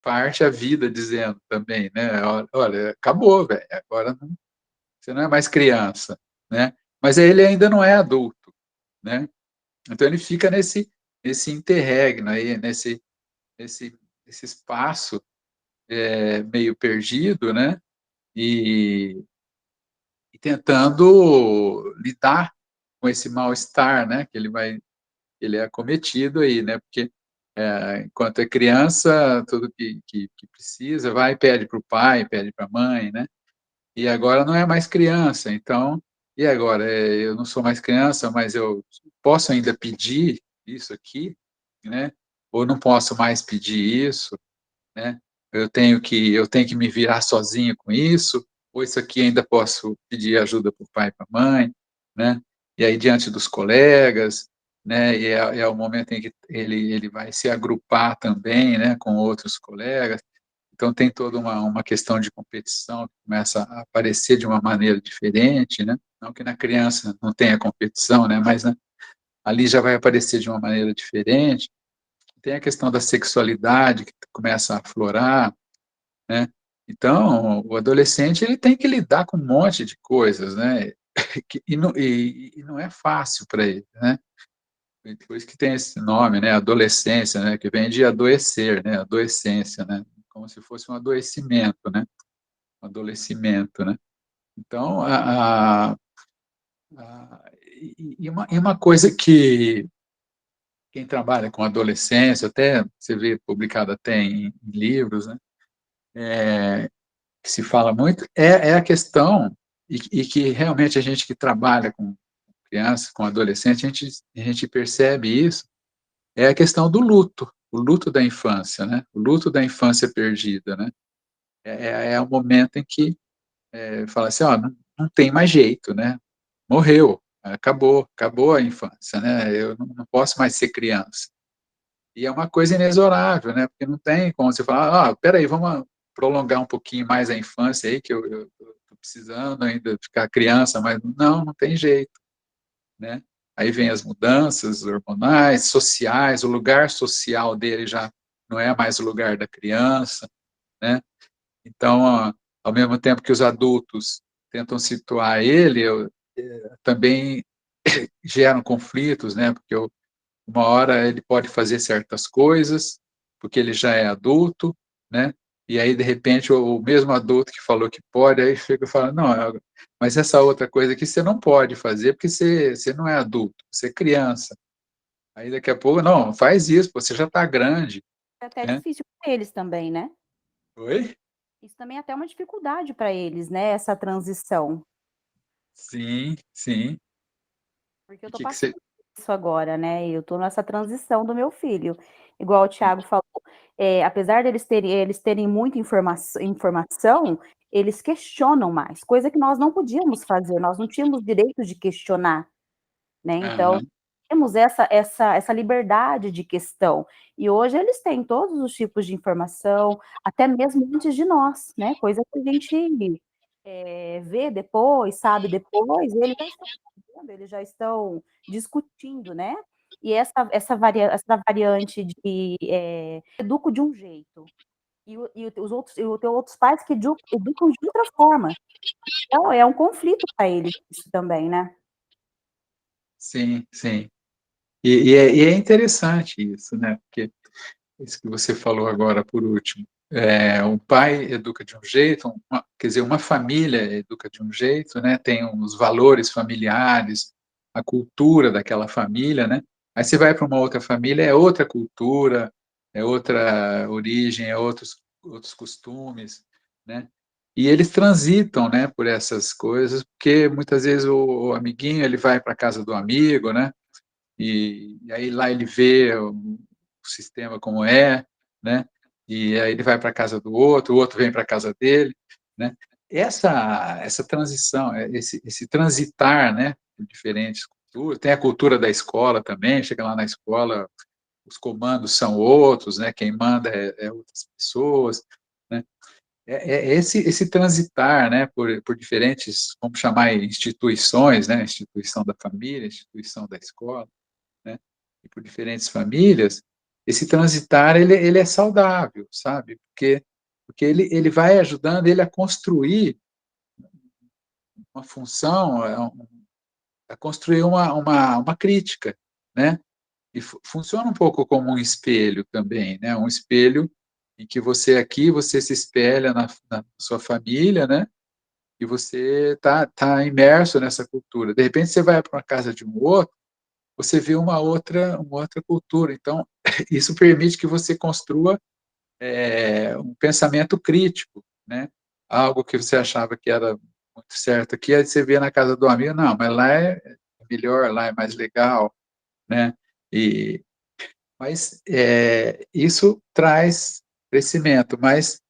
parte a vida dizendo também, né: Olha, acabou, velho, agora você não é mais criança", né. Mas ele ainda não é adulto, né. Então ele fica nesse interregno aí, nesse esse espaço, meio perdido, né, e tentando lidar com esse mal-estar, né, que ele é acometido aí, né, porque, enquanto é criança, tudo que precisa, vai e pede para o pai, pede para a mãe, né, e agora não é mais criança, então, e agora? Eu não sou mais criança, mas eu posso ainda pedir isso aqui, né, ou não posso mais pedir isso, né, eu tenho que me virar sozinho com isso, ou isso aqui ainda posso pedir ajuda para o pai e para a mãe, né. E aí diante dos colegas, né, e é o momento em que ele vai se agrupar também, né, com outros colegas, então tem toda uma questão de competição que começa a aparecer de uma maneira diferente, né, não que na criança não tenha competição, né, mas, né, ali já vai aparecer de uma maneira diferente. Tem a questão da sexualidade que começa a aflorar, né. Então, o adolescente ele tem que lidar com um monte de coisas, né, e não é fácil para ele, né. E por isso que tem esse nome, né, adolescência, né, que vem de adoecer, né, adolescência, né, como se fosse um adoecimento, né, um adolecimento, né. Então uma coisa que quem trabalha com adolescência, até você vê publicado até em livros, né, que se fala muito, é a questão e que realmente a gente que trabalha com criança, com adolescente, a gente percebe isso, é a questão do luto, o luto da infância, né, o luto da infância perdida, né. É o momento em que, fala assim: "Ó, não tem mais jeito, né, morreu, acabou a infância, né, eu não posso mais ser criança". E é uma coisa inexorável, né, porque não tem como você falar: "Ah, espera aí, vamos prolongar um pouquinho mais a infância aí que eu estou precisando ainda ficar criança", mas não tem jeito, né. Aí vem as mudanças hormonais, sociais, o lugar social dele já não é mais o lugar da criança, né. Então, ao mesmo tempo que os adultos tentam situar ele, também geram conflitos, né, porque uma hora ele pode fazer certas coisas, porque ele já é adulto, né, e aí de repente o mesmo adulto que falou que pode, aí chega e fala: "Não, mas essa outra coisa aqui você não pode fazer, porque você não é adulto, você é criança". Aí daqui a pouco: "Não, faz isso, você já está grande", É até né. difícil para eles também, né. Oi? Isso também é até uma dificuldade para eles, né, essa transição, Sim, sim. porque eu E tô que passando você por isso agora, né, eu tô nessa transição do meu filho. Igual o Thiago falou, apesar deles terem muita informação, eles questionam mais, coisa que nós não podíamos fazer, nós não tínhamos direito de questionar, né, então aham, temos essa liberdade de questão. E hoje eles têm todos os tipos de informação, até mesmo antes de nós, né, coisa que a gente, vê depois, sabe depois, eles já estão sabendo, eles já estão discutindo, né. E essa variante de, educo de um jeito, e tem outros pais que educam de outra forma. Então é um conflito para eles isso também, né. sim, sim. E é interessante isso, né, porque isso que você falou agora por último, o pai educa de um jeito, quer dizer, uma família educa de um jeito, né, tem os valores familiares, a cultura daquela família, né, aí você vai para uma outra família, é outra cultura, é outra origem, é outros costumes, né, e eles transitam, né, por essas coisas, porque muitas vezes o amiguinho ele vai para a casa do amigo, né, e aí lá ele vê o sistema como é, né, e aí ele vai para a casa do outro, o outro vem para a casa dele, né. Essa transição, esse transitar, né, por diferentes culturas, tem a cultura da escola também, chega lá na escola, os comandos são outros, né, quem manda é outras pessoas, né. Esse transitar, né, por diferentes, vamos chamar instituições, né, instituição da família, instituição da escola, né, e por diferentes famílias, esse transitar ele é saudável, sabe, porque ele vai ajudando ele a construir uma função, a construir uma crítica, né. E funciona um pouco como um espelho também, né, um espelho em que você se espelha na sua família, né, e você tá imerso nessa cultura. De repente você vai para uma casa de um outro, você vê uma outra cultura, então isso permite que você construa, um pensamento crítico, né, algo que você achava que era muito certo aqui, aí você vê na casa do amigo: "Não, mas lá é melhor, lá é mais legal", né, e mas, isso traz crescimento, mas,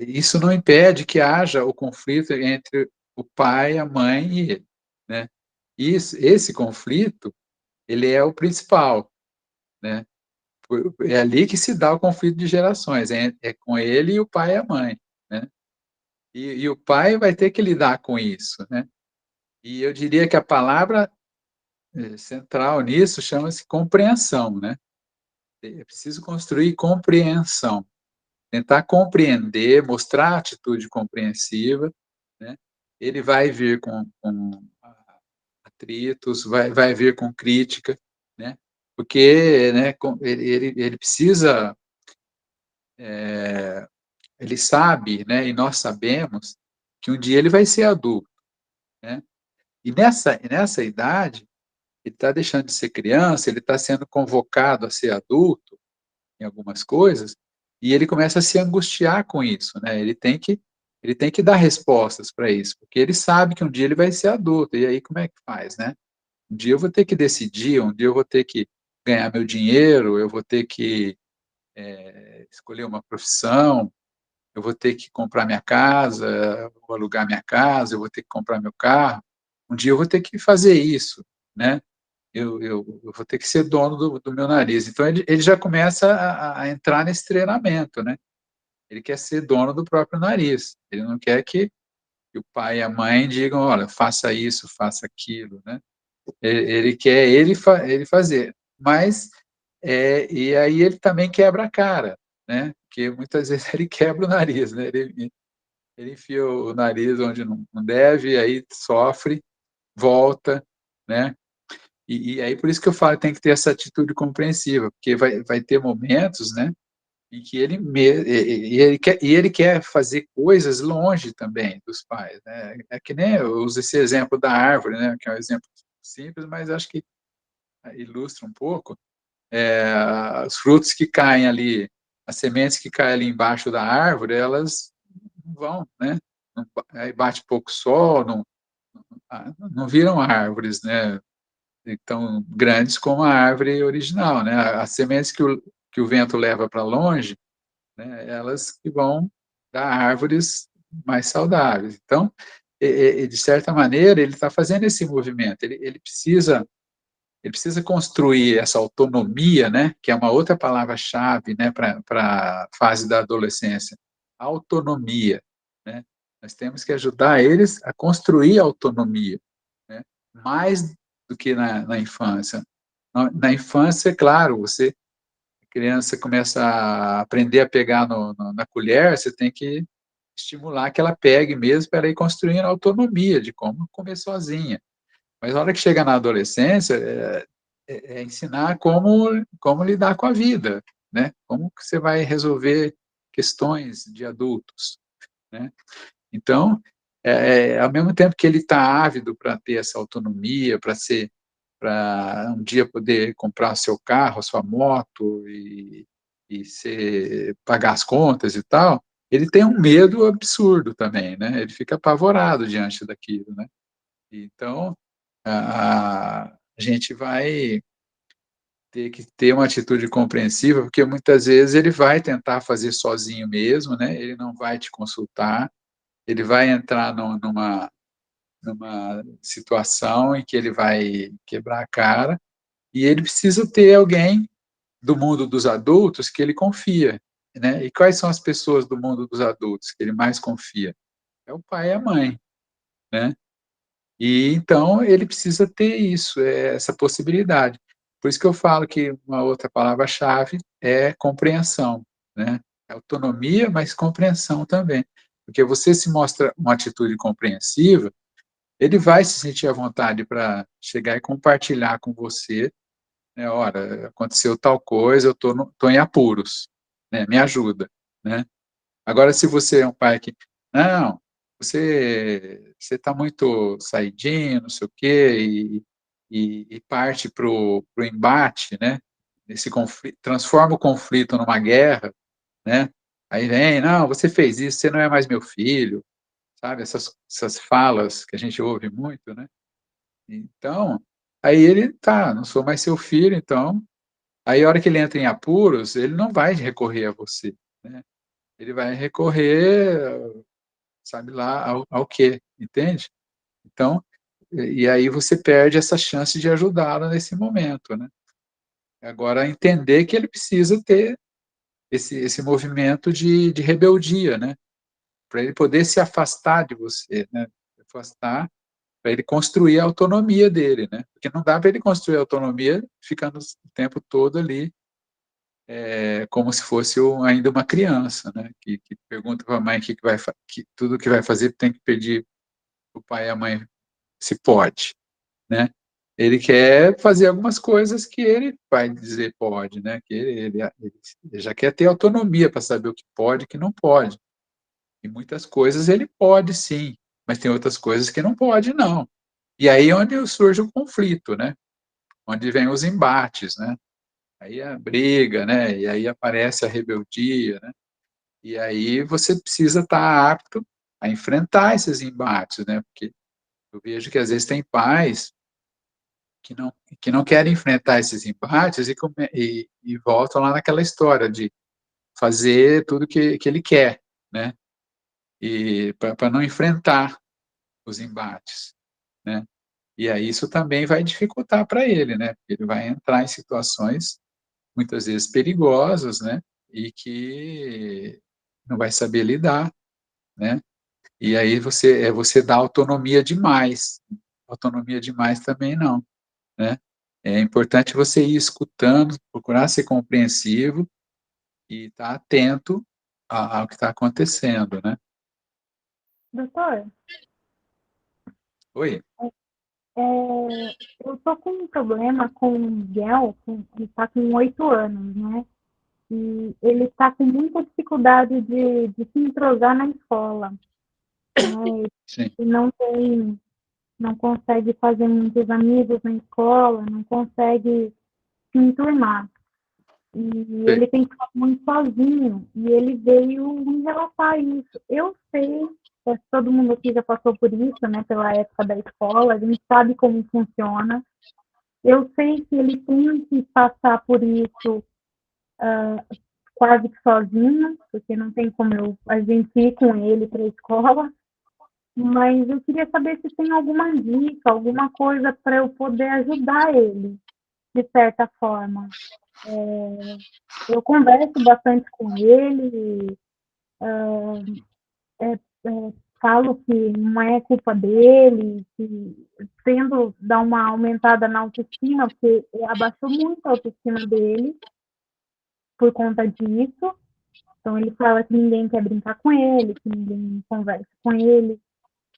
isso não impede que haja o conflito entre o pai, a mãe e ele, né. Esse conflito, ele é o principal, né, é ali que se dá o conflito de gerações, é com ele e o pai e a mãe, né. E o pai vai ter que lidar com isso, né. E eu diria que a palavra, central nisso chama-se compreensão, né. É preciso construir compreensão. Tentar compreender, mostrar atitude compreensiva, né. Ele vai vir com atritos, vai vir com crítica, né, porque, né, ele precisa, ele sabe, né, e nós sabemos, que um dia ele vai ser adulto, né. E nessa idade, ele está deixando de ser criança, ele está sendo convocado a ser adulto em algumas coisas, e ele começa a se angustiar com isso, né, ele tem que dar respostas para isso, porque ele sabe que um dia ele vai ser adulto, e aí como é que faz, né? Um dia eu vou ter que decidir, um dia eu vou ter que ganhar meu dinheiro, eu vou ter que, escolher uma profissão, eu vou ter que comprar minha casa, ou alugar minha casa, eu vou ter que comprar meu carro, um dia eu vou ter que fazer isso, né? Eu vou ter que ser dono do meu nariz. Então ele já começa a entrar nesse treinamento, né. Ele quer ser dono do próprio nariz, ele não quer que o pai e a mãe digam: "Olha, faça isso, faça aquilo", né. Ele quer ele fazer, mas, e aí ele também quebra a cara, né, porque muitas vezes ele quebra o nariz, né, ele enfia o nariz onde não deve, aí sofre, volta, né. E aí por isso que eu falo, tem que ter essa atitude compreensiva, porque vai ter momentos, né, em que ele quer fazer coisas longe também dos pais, né. É que nem eu uso esse exemplo da árvore, né, que é um exemplo simples, mas acho que ilustra um pouco, os frutos que caem ali, as sementes que caem ali embaixo da árvore, elas não vão, né, aí bate pouco sol, não viram árvores, né, tão grandes como a árvore original, né, as sementes que o vento leva para longe, né, elas que vão dar árvores mais saudáveis. Então, de certa maneira, ele está fazendo esse movimento, ele precisa construir essa autonomia, né, que é uma outra palavra-chave, né, pra fase da adolescência, autonomia, né. Nós temos que ajudar eles a construir autonomia, né, mais do que na infância. Na infância, claro, a criança começa a aprender a pegar na colher, você tem que estimular que ela pegue mesmo para ir construindo a autonomia de como comer sozinha. Mas na hora que chega na adolescência, é ensinar como lidar com a vida, né, como que você vai resolver questões de adultos, né. Então, ao mesmo tempo que ele está ávido para ter essa autonomia, para um dia poder comprar o seu carro, a sua moto pagar as contas e tal, ele tem um medo absurdo também, né, ele fica apavorado diante daquilo, né. Então, a gente vai ter que ter uma atitude compreensiva, porque muitas vezes ele vai tentar fazer sozinho mesmo, né, ele não vai te consultar, ele vai entrar numa situação em que ele vai quebrar a cara, e ele precisa ter alguém do mundo dos adultos que ele confia, né. E quais são as pessoas do mundo dos adultos que ele mais confia? É o pai e a mãe, né. E então ele precisa ter isso, essa possibilidade. Por isso que eu falo que uma outra palavra-chave é compreensão, né? É autonomia, mas compreensão também. Porque você se mostra uma atitude compreensiva, ele vai se sentir à vontade para chegar e compartilhar com você, né? Ora, aconteceu tal coisa, eu tô em apuros, né? Me ajuda, né? Agora, se você é um pai que, não, você está muito saidinho, não sei o quê, e parte para o embate, né? Esse conflito, transforma o conflito numa guerra, né? Aí vem, não, você fez isso, você não é mais meu filho, sabe? Essas falas que a gente ouve muito, né? Então, aí ele, tá, não sou mais seu filho, então, aí a hora que ele entra em apuros, ele não vai recorrer a você, né? Ele vai recorrer, sabe lá, ao quê, entende? Então, e aí você perde essa chance de ajudá-lo nesse momento, né? Agora, entender que ele precisa ter esse movimento de rebeldia, né? Para ele poder se afastar de você, né? Afastar, para ele construir a autonomia dele, né? Porque não dá para ele construir a autonomia ficando o tempo todo ali, como se fosse ainda uma criança, né? Que pergunta para a mãe que tudo que vai fazer tem que pedir o pai e a mãe se pode, né? Ele quer fazer algumas coisas que ele vai dizer pode, né? Que ele já quer ter autonomia para saber o que pode e o que não pode. E muitas coisas ele pode sim, mas tem outras coisas que não pode não. E aí é onde surge o conflito, né? Onde vem os embates, né? Aí a briga, né? E aí aparece a rebeldia, né? E aí você precisa estar apto a enfrentar esses embates, né? Porque eu vejo que às vezes tem pais que não querem enfrentar esses embates e voltam lá naquela história de fazer tudo que ele quer, né? E para não enfrentar os embates, né? E aí isso também vai dificultar para ele, né? Porque ele vai entrar em situações muitas vezes perigosas, né? E que não vai saber lidar, né? E aí você dá autonomia demais. Autonomia demais também não, né? É importante você ir escutando, procurar ser compreensivo e estar atento ao que está acontecendo, né? Doutor, Oi? é, eu tô com um problema com o Miguel, que está com 8 anos, né? E ele está com muita dificuldade de se entrosar na escola, né? Sim, Ele não consegue fazer muitos amigos na escola, não consegue se enturmar. E sei, ele tem ficado muito sozinho. E ele veio me relatar isso. Eu sei, todo mundo aqui já passou por isso, né? Pela época da escola, a gente sabe como funciona. Eu sei que ele tem que passar por isso quase que sozinho, porque não tem como a gente ir com ele para a escola. Mas eu queria saber se tem alguma dica, alguma coisa para eu poder ajudar ele, de certa forma. Eu converso bastante com ele, é, falo que não é culpa dele, que tendo dar uma aumentada na autoestima, porque abaixou muito a autoestima dele por conta disso. Então ele fala que ninguém quer brincar com ele, que ninguém conversa com ele.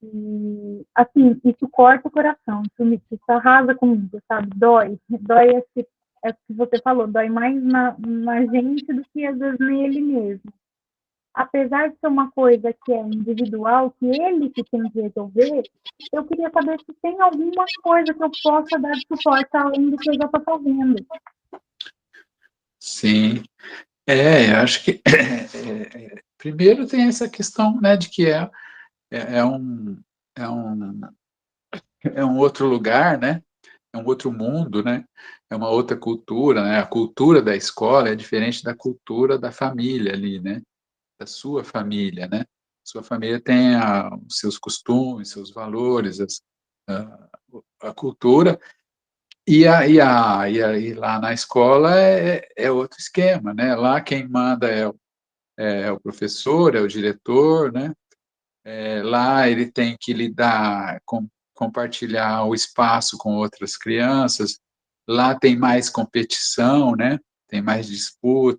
E, assim, isso corta o coração, isso arrasa comigo, sabe? Dói é o que você falou, dói mais na gente do que às vezes nele mesmo. Apesar de ser uma coisa que é individual, que ele que tem que resolver, eu queria saber se tem alguma coisa que eu possa dar de suporte além do que eu já estou fazendo. sim. Eu acho que primeiro tem essa questão, né, de que é, é um, é um, é um outro lugar, né? É um outro mundo, né? É uma outra cultura, né? A cultura da escola é diferente da cultura da família ali, né? Da sua família, né? Sua família tem os seus costumes, seus valores, a, a cultura, e lá na escola é outro esquema, né? Lá quem manda é o professor, é o diretor, né? Lá ele tem que lidar com compartilhar o espaço com outras crianças. lá tem mais competição, né? Tem mais disputa.